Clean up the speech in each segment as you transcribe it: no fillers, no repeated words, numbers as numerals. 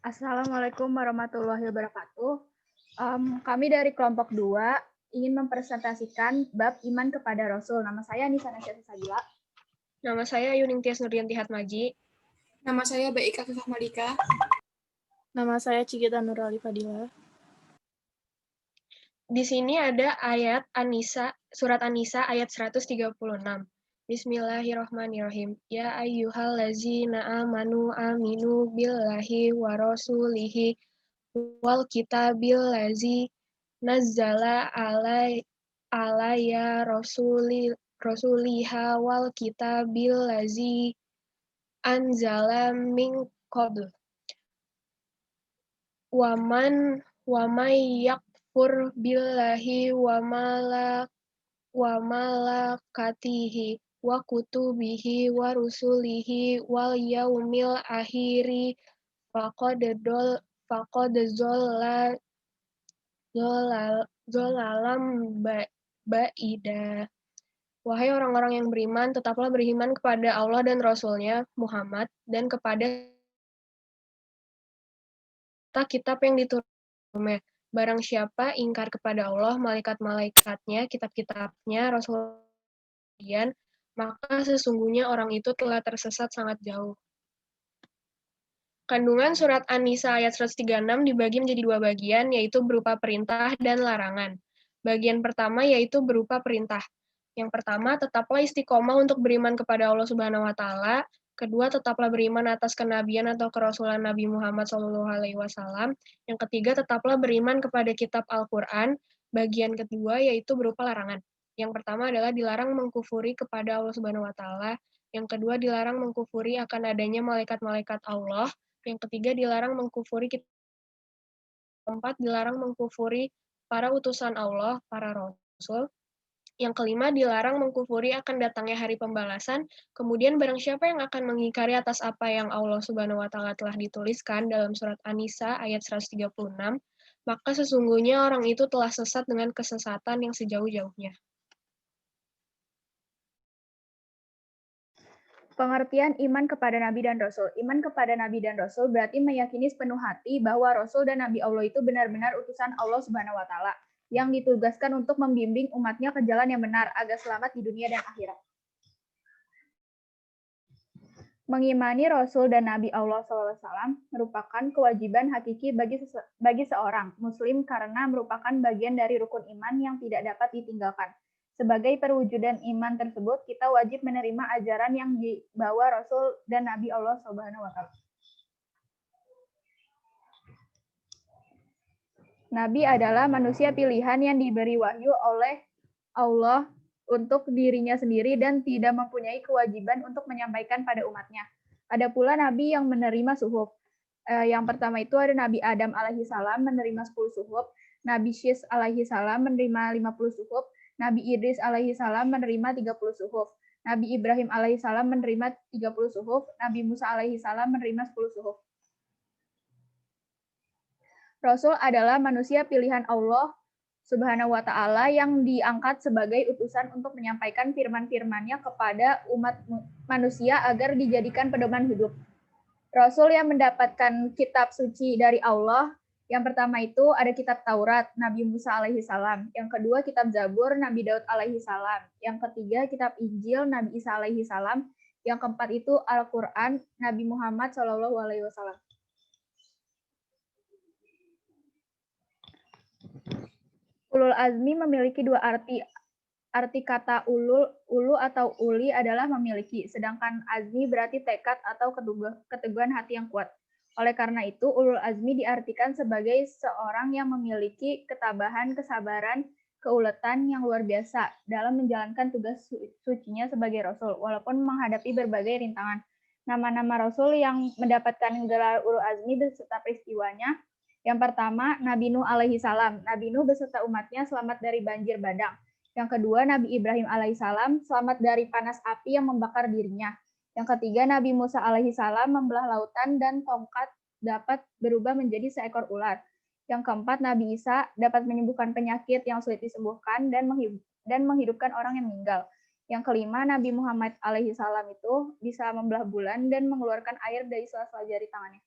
Assalamualaikum warahmatullahi wabarakatuh. Kami dari kelompok 2 ingin mempresentasikan bab iman kepada Rasul. Nama saya Nisa Nasyati Sabila. Nama saya Yuning Tias Nuryanti Hatmaji. Nama saya Baika Fifah Malika. Nama saya Cikita Nurali Fadila. Di sini ada ayat surat An-Nisa ayat 136. Bismillahirrahmanirrahim. Ya ayyuhallazina amanu aminu billahi wa rasulihi wal kitabil lazi nazzala alaya rasuliha wal kitabil lazi anzala min qabl. Waman yakfur billahi wa malakatihi wa kutubihi wa rusulihi wal yaumil akhiri faqad zolalam ba'ida. Wahai orang-orang yang beriman, tetaplah beriman kepada Allah dan Rasul-Nya Muhammad dan kepada kitab yang diturunkannya. Barang siapa ingkar kepada Allah, malaikat-malaikatnya, kitab-kitabnya, Rasul-Nya, maka sesungguhnya orang itu telah tersesat sangat jauh. Kandungan surat An-Nisa ayat 136 dibagi menjadi 2 bagian, yaitu berupa perintah dan larangan. Bagian pertama yaitu berupa perintah. Yang pertama, tetaplah istiqomah untuk beriman kepada Allah Subhanahu wa Ta'ala. Kedua, tetaplah beriman atas kenabian atau kerasulan Nabi Muhammad SAW. Yang ketiga, tetaplah beriman kepada kitab Al-Quran. Bagian kedua yaitu berupa larangan. Yang pertama adalah dilarang mengkufuri kepada Allah Subhanahu wa Ta'ala. Yang kedua, dilarang mengkufuri akan adanya malaikat-malaikat Allah. Yang ketiga, dilarang mengkufuri kitab. Keempat, dilarang mengkufuri para utusan Allah, para rasul. Yang kelima, dilarang mengkufuri akan datangnya hari pembalasan. Kemudian barang siapa yang akan mengingkari atas apa yang Allah Subhanahu wa Ta'ala telah dituliskan dalam surat An-Nisa ayat 136, maka sesungguhnya orang itu telah sesat dengan kesesatan yang sejauh-jauhnya. Pengertian iman kepada Nabi dan Rasul. Iman kepada Nabi dan Rasul berarti meyakini sepenuh hati bahwa Rasul dan Nabi Allah itu benar-benar utusan Allah Subhanahu wa Ta'ala yang ditugaskan untuk membimbing umatnya ke jalan yang benar agar selamat di dunia dan akhirat. Mengimani Rasul dan Nabi Allah SAW merupakan kewajiban hakiki bagi seorang Muslim karena merupakan bagian dari rukun iman yang tidak dapat ditinggalkan. Sebagai perwujudan iman tersebut, kita wajib menerima ajaran yang dibawa Rasul dan Nabi Allah SWT. Nabi adalah manusia pilihan yang diberi wahyu oleh Allah untuk dirinya sendiri dan tidak mempunyai kewajiban untuk menyampaikan pada umatnya. Ada pula Nabi yang menerima suhuf. Yang pertama itu ada Nabi Adam alaihi salam menerima 10 suhuf, Nabi Syis alaihi salam menerima 50 suhuf, Nabi Idris alaihi salam menerima 30 suhuf, Nabi Ibrahim alaihi salam menerima 30 suhuf, Nabi Musa alaihi salam menerima 10 suhuf. Rasul adalah manusia pilihan Allah Subhanahu wa Ta'ala yang diangkat sebagai utusan untuk menyampaikan firman-firman-Nya kepada umat manusia agar dijadikan pedoman hidup. Rasul yang mendapatkan kitab suci dari Allah, yang pertama itu ada kitab Taurat, Nabi Musa alaihi salam. Yang kedua kitab Zabur, Nabi Daud alaihi salam. Yang ketiga kitab Injil, Nabi Isa alaihi salam. Yang keempat itu Al-Quran, Nabi Muhammad SAW. Ulul azmi memiliki 2 arti. Arti kata ulu atau uli adalah memiliki, sedangkan azmi berarti tekad atau keteguhan hati yang kuat. Oleh karena itu, ulul azmi diartikan sebagai seorang yang memiliki ketabahan, kesabaran, keuletan yang luar biasa dalam menjalankan tugas sucinya sebagai Rasul, walaupun menghadapi berbagai rintangan. Nama-nama Rasul yang mendapatkan gelar ulul azmi beserta peristiwanya. Yang pertama, Nabi Nuh alaihi salam. Nabi Nuh beserta umatnya selamat dari banjir bandang. Yang kedua, Nabi Ibrahim alaihissalam selamat dari panas api yang membakar dirinya. Yang ketiga, Nabi Musa alaihissalam membelah lautan dan tongkat dapat berubah menjadi seekor ular. Yang keempat, Nabi Isa dapat menyembuhkan penyakit yang sulit disembuhkan dan menghidupkan orang yang meninggal. Yang kelima, Nabi Muhammad alaihissalam itu bisa membelah bulan dan mengeluarkan air dari sela-sela jari tangannya.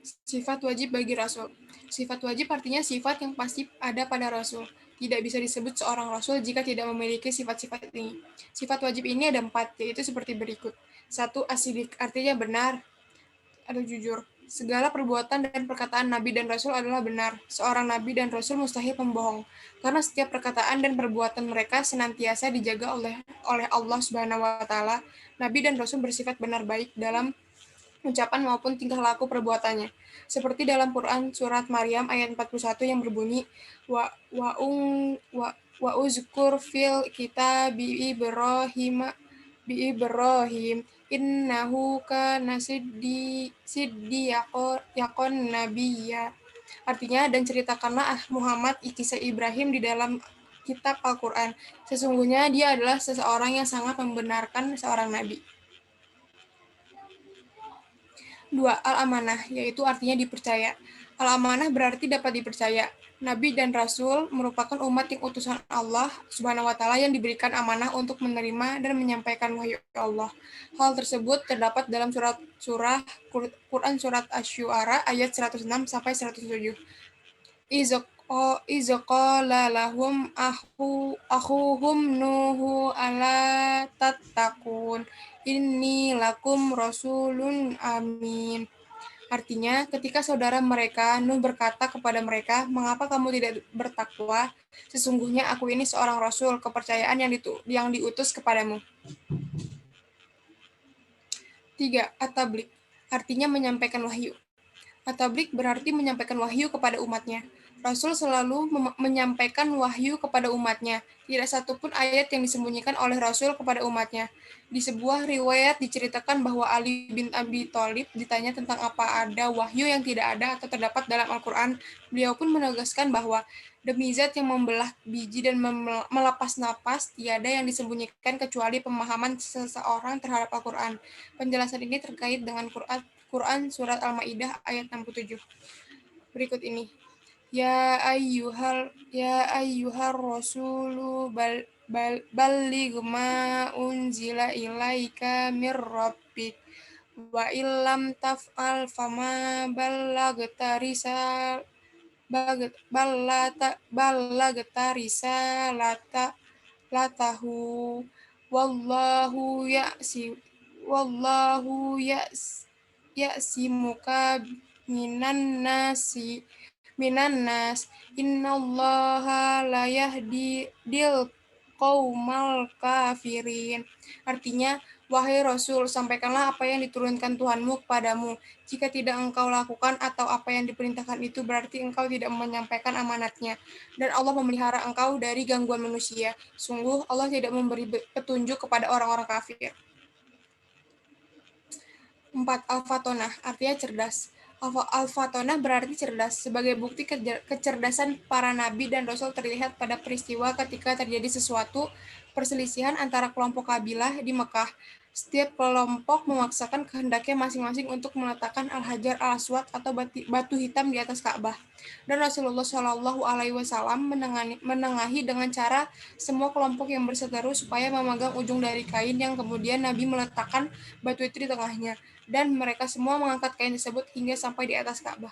Sifat wajib bagi Rasul. Sifat wajib artinya sifat yang pasti ada pada Rasul. Tidak bisa disebut seorang Rasul jika tidak memiliki sifat-sifat ini. Sifat wajib ini ada 4, yaitu seperti berikut. 1. Asidik, artinya benar atau jujur. Segala perbuatan dan perkataan Nabi dan Rasul adalah benar. Seorang Nabi dan Rasul mustahil membohong, karena setiap perkataan dan perbuatan mereka senantiasa dijaga oleh Allah Subhanahu wa Ta'ala. Nabi dan Rasul bersifat benar baik dalam ucapan maupun tingkah laku perbuatannya. Seperti dalam Quran surat Maryam ayat 41 yang berbunyi wa uzkur fil kitabi Ibrahim innahu kana siddiqon nabiyya. Artinya, dan ceritakanlah Muhammad kisah Ibrahim di dalam kitab Al-Quran. Sesungguhnya dia adalah seseorang yang sangat membenarkan seorang nabi. 2. Al-amanah, yaitu artinya dipercaya. Al-amanah berarti dapat dipercaya. Nabi dan Rasul merupakan umat yang utusan Allah Subhanahu wa Ta'ala yang diberikan amanah untuk menerima dan menyampaikan wahyu Allah. Hal tersebut terdapat dalam surah Quran surat Asy-Syu'ara ayat 106 sampai 107. Izqala lahum akhuhum nuhu ala tattaqun inni lakum rasulun amin. Artinya, ketika saudara mereka, Nuh berkata kepada mereka, mengapa kamu tidak bertakwa? Sesungguhnya aku ini seorang rasul, kepercayaan yang diutus kepadamu. 3. At-tabligh, artinya menyampaikan wahyu. At-tabligh berarti menyampaikan wahyu kepada umatnya. Rasul selalu menyampaikan wahyu kepada umatnya. Tidak satupun ayat yang disembunyikan oleh Rasul kepada umatnya. Di sebuah riwayat diceritakan bahwa Ali bin Abi Thalib ditanya tentang apa ada wahyu yang tidak ada atau terdapat dalam Al-Quran. Beliau pun menegaskan bahwa demi zat yang membelah biji dan melepas napas, tiada yang disembunyikan kecuali pemahaman seseorang terhadap Al-Quran. Penjelasan ini terkait dengan Quran surat Al-Maidah ayat 67. Berikut ini. Ya ayyuhar rasulu balligh ma unzila ilaika mir rabbik wa illam taf'al fama ballagta risalatahu wallahu ya'simuka minan nas innallaha la yahdil qaumal kafirin. Artinya, wahai Rasul, sampaikanlah apa yang diturunkan Tuhanmu kepadamu. Jika tidak engkau lakukan atau apa yang diperintahkan itu, berarti engkau tidak menyampaikan amanatnya. Dan Allah memelihara engkau dari gangguan manusia. Sungguh, Allah tidak memberi petunjuk kepada orang-orang kafir. 4. Al-Fatonah, artinya cerdas. Al-Fatonah berarti cerdas. Sebagai bukti kecerdasan para nabi dan rasul terlihat pada peristiwa ketika terjadi sesuatu perselisihan antara kelompok kabilah di Mekah. Setiap kelompok memaksakan kehendaknya masing-masing untuk meletakkan Al-Hajar Al-Aswad atau batu hitam di atas Ka'bah. Dan Rasulullah Shallallahu Alaihi Wasallam menengahi dengan cara semua kelompok yang berseteru supaya memegang ujung dari kain yang kemudian Nabi meletakkan batu itu di tengahnya. Dan mereka semua mengangkat kain tersebut hingga sampai di atas Ka'bah.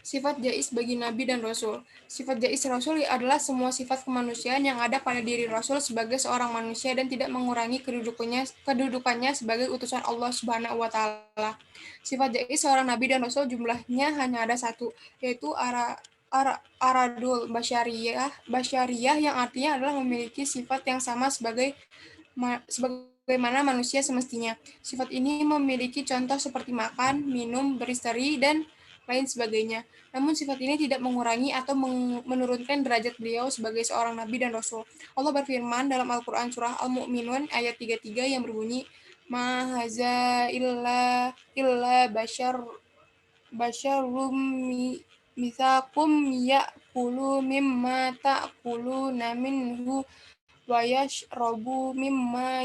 Sifat jais bagi Nabi dan Rasul. Sifat jais Rasul adalah semua sifat kemanusiaan yang ada pada diri Rasul sebagai seorang manusia dan tidak mengurangi kedudukannya sebagai utusan Allah Subhanahu wa Ta'ala. Sifat jais seorang Nabi dan Rasul jumlahnya hanya ada 1, yaitu aradul basyariyah yang artinya adalah memiliki sifat yang sama sebagaimana manusia semestinya. Sifat ini memiliki contoh seperti makan, minum, beristri, dan lain sebagainya. Namun sifat ini tidak mengurangi atau menurunkan derajat beliau sebagai seorang nabi dan rasul. Allah berfirman dalam Al-Quran surah Al-Mu'minun ayat 33 yang berbunyi, Ma haza illa basyarum mithakum ya'kulu mimma ta'kuluna minhu wa yashrabu mimma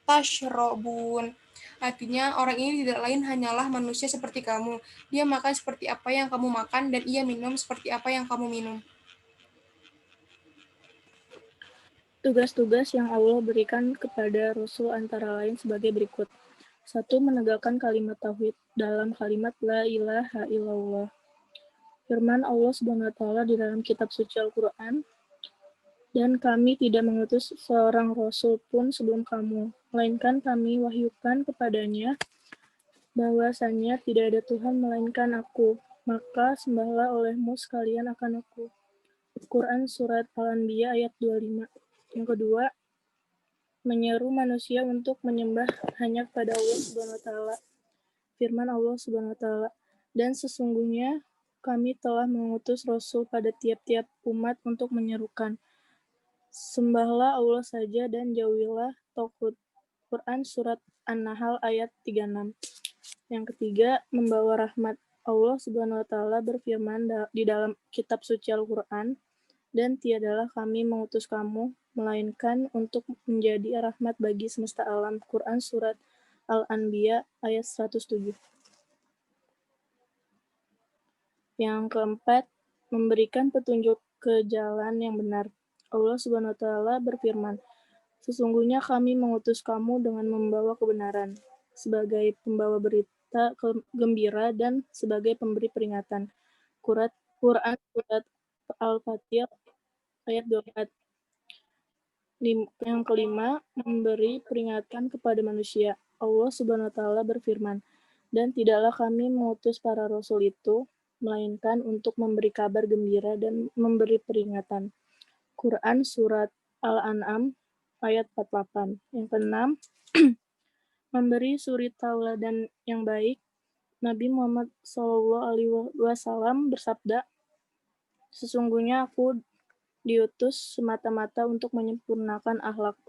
tashrabun. Artinya, orang ini tidak lain hanyalah manusia seperti kamu. Dia makan seperti apa yang kamu makan, dan ia minum seperti apa yang kamu minum. Tugas-tugas yang Allah berikan kepada Rasul antara lain sebagai berikut. 1. Menegakkan kalimat tauhid dalam kalimat la ilaha illallah. Firman Allah Subhanahu wa taala di dalam kitab suci Al-Qur'an, dan kami tidak mengutus seorang rasul pun sebelum kamu, melainkan kami wahyukan kepadanya bahwasanya tidak ada Tuhan melainkan aku, maka sembahlah olehmu sekalian akan aku. Quran Surat Al-Anbiya ayat 25. Yang kedua, menyeru manusia untuk menyembah hanya kepada Allah Subhanahu wa taala. Firman Allah Subhanahu wa taala, dan sesungguhnya kami telah mengutus rasul pada tiap-tiap umat untuk menyerukan, sembahlah Allah saja dan jauhilah taghut. Quran Surat An-Nahl ayat 36. Yang ketiga, membawa rahmat. Allah Subhanahu wa taala berfirman di dalam kitab suci Al-Qur'an, dan tiadalah kami mengutus kamu melainkan untuk menjadi rahmat bagi semesta alam. Quran Surat Al-Anbiya ayat 107. Yang keempat, memberikan petunjuk ke jalan yang benar. Allah Subhanahu wa taala berfirman, sesungguhnya kami mengutus kamu dengan membawa kebenaran, sebagai pembawa berita gembira dan sebagai pemberi peringatan. Quran Surat Al-Fatih ayat 24. Yang kelima, memberi peringatan kepada manusia. Allah Subhanahu wa taala berfirman, dan tidaklah kami mengutus para rasul itu melainkan untuk memberi kabar gembira dan memberi peringatan. Quran Surat Al-An'am ayat 48. Yang keenam, memberi suri tauladan yang baik. Nabi Muhammad SAW bersabda, sesungguhnya aku diutus semata-mata untuk menyempurnakan akhlak.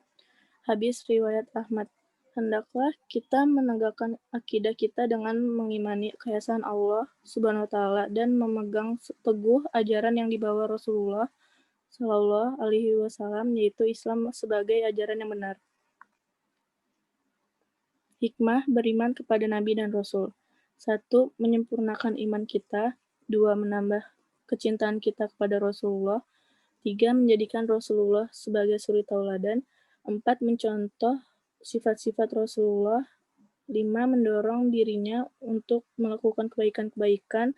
Hadis riwayat Ahmad. Hendaklah kita menegakkan akidah kita dengan mengimani keesaan Allah Subhanahu wa taala dan memegang teguh ajaran yang dibawa Rasulullah Shallallahu alaihi wasallam, yaitu Islam sebagai ajaran yang benar. Hikmah beriman kepada Nabi dan Rasul. 1. Menyempurnakan iman kita. 2. Menambah kecintaan kita kepada Rasulullah. 3. Menjadikan Rasulullah sebagai suri tauladan. 4. Mencontoh sifat-sifat Rasulullah. 5. Mendorong dirinya untuk melakukan kebaikan-kebaikan.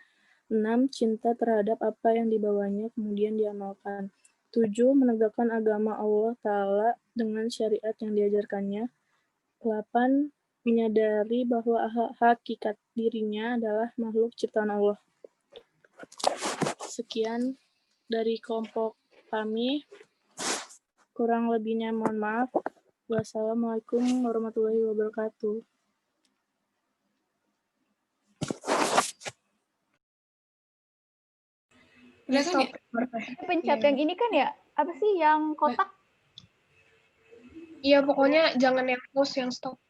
6. Cinta terhadap apa yang dibawanya kemudian diamalkan. 7. Menegakkan agama Allah Ta'ala dengan syariat yang diajarkannya. 8. Menyadari bahwa hakikat dirinya adalah makhluk ciptaan Allah. Sekian dari kelompok kami. Kurang lebihnya mohon maaf. Wassalamualaikum warahmatullahi wabarakatuh. Udah kan ya? Pencet yang ini kan ya? Apa sih yang kotak? Iya, pokoknya jangan yang close, yang stop.